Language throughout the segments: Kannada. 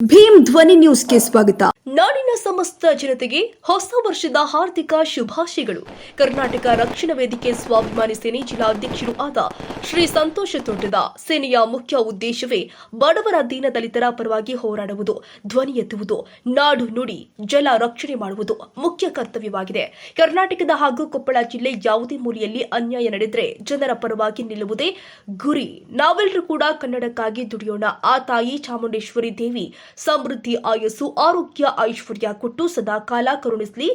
ಭೀಮ್ ಧ್ವನಿ ನ್ಯೂಸ್ಗೆ ಸ್ವಾಗತ. ನಾಡಿನ ಸಮಸ್ತ ಜನತೆಗೆ ಹೊಸ ವರ್ಷದ ಹಾರ್ದಿಕ ಶುಭಾಶಯಗಳು. ಕರ್ನಾಟಕ ರಕ್ಷಣಾ ವೇದಿಕೆ ಸ್ವಾಭಿಮಾನಿ ಸೇನೆ ಜಿಲ್ಲಾಧ್ಯಕ್ಷರು ಆದ ಶ್ರೀ ಸಂತೋಷ ತೋಟದ ಸೇನೆಯ ಮುಖ್ಯ ಉದ್ದೇಶವೇ ಬಡವರ ದೀನದಲಿತರ ಪರವಾಗಿ ಹೋರಾಡುವುದು, ಧ್ವನಿ ಎತ್ತುವುದು, ನಾಡು ನುಡಿ ಜಲ ರಕ್ಷಣೆ ಮಾಡುವುದು ಮುಖ್ಯ ಕರ್ತವ್ಯವಾಗಿದೆ. ಕರ್ನಾಟಕದ ಹಾಗೂ ಕೊಪ್ಪಳ ಜಿಲ್ಲೆ ಯಾವುದೇ ಮೂಲೆಯಲ್ಲಿ ಅನ್ಯಾಯ ನಡೆದರೆ ಜನರ ಪರವಾಗಿ ನಿಲ್ಲುವುದೇ ಗುರಿ. ನಾವೆಲ್ಲರೂ ಕೂಡ ಕನ್ನಡಕ್ಕಾಗಿ ದುಡಿಯೋಣ. ಆ ತಾಯಿ ಚಾಮುಂಡೇಶ್ವರಿ ದೇವಿ ಸಮೃದ್ಧಿ, ಆಯಸ್ಸು, ಆರೋಗ್ಯ, ಐಶ್ವರ್ಯ ಕೊಟ್ಟು ಸದಾ ಕಾಲ ಕರುಣಿಸಲಿ.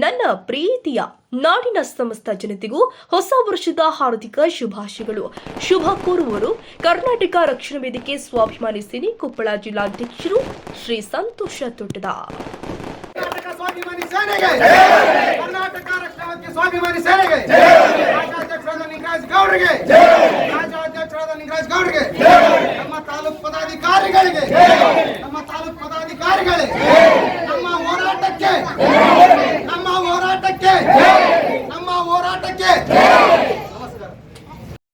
ನನ್ನ ಪ್ರೀತಿಯ ನಾಡಿನ ಸಮಸ್ತ ಜನತೆಗೂ ಹೊಸ ವರ್ಷದ ಹಾರ್ದಿಕ ಶುಭಾಶಯಗಳು. ಶುಭ ಕೋರುವವರು ಕರ್ನಾಟಕ ರಕ್ಷಣಾ ವೇದಿಕೆ ಸ್ವಾಭಿಮಾನಿ ಸೇನೆ ಕೊಪ್ಪಳ ಜಿಲ್ಲಾಧ್ಯಕ್ಷರು ಶ್ರೀ ಸಂತೋಷ ತೋಟದ. ಕರ್ನಾಟಕ ರಕ್ಷಣಾ ವೇದಿಕೆ ಸ್ವಾಭಿಮಾನಿ ಸೇನೆಗೆ ರಾಜ್ಯಾಧ್ಯಕ್ಷರಾದ ನಿಂಗರಾಜ್ ಗೌಡ್ರಿಗೆ, ರಾಜ್ಯಾಧ್ಯಕ್ಷರಾದ ನಿಂಗರಾಜ್ ಗೌಡ್ರಿಗೆ, ನಮ್ಮ ತಾಲೂಕು ಪದಾಧಿಕಾರಿಗಳಿಗೆ, ನಮ್ಮ ತಾಲೂಕು ಪದಾಧಿಕಾರಿಗಳಿಗೆ, ನಮ್ಮ ಹೋರಾಟಕ್ಕೆ ನಮಸ್ಕಾರ.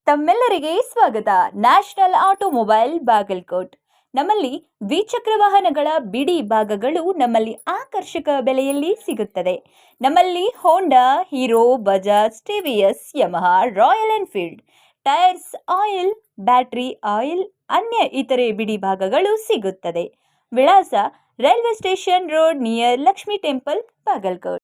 ತಮ್ಮೆಲ್ಲರಿಗೆ ಸ್ವಾಗತ. National automobile Bagalkot. ನಮ್ಮಲ್ಲಿ ದ್ವಿಚಕ್ರ ವಾಹನಗಳ ಬಿಡಿ ಭಾಗಗಳು ನಮ್ಮಲ್ಲಿ ಆಕರ್ಷಕ ಬೆಲೆಯಲ್ಲಿ ಸಿಗುತ್ತದೆ. ನಮ್ಮಲ್ಲಿ Honda, Hero, Bajaj, TVS, Yamaha, Royal Enfield, tyres, oil, battery oil, ಅನ್ಯ ಇತರೆ ಬಿಡಿ ಭಾಗಗಳು ಸಿಗುತ್ತದೆ. ವಿಳಾಸ railway station road near Lakshmi temple, Bagalkot.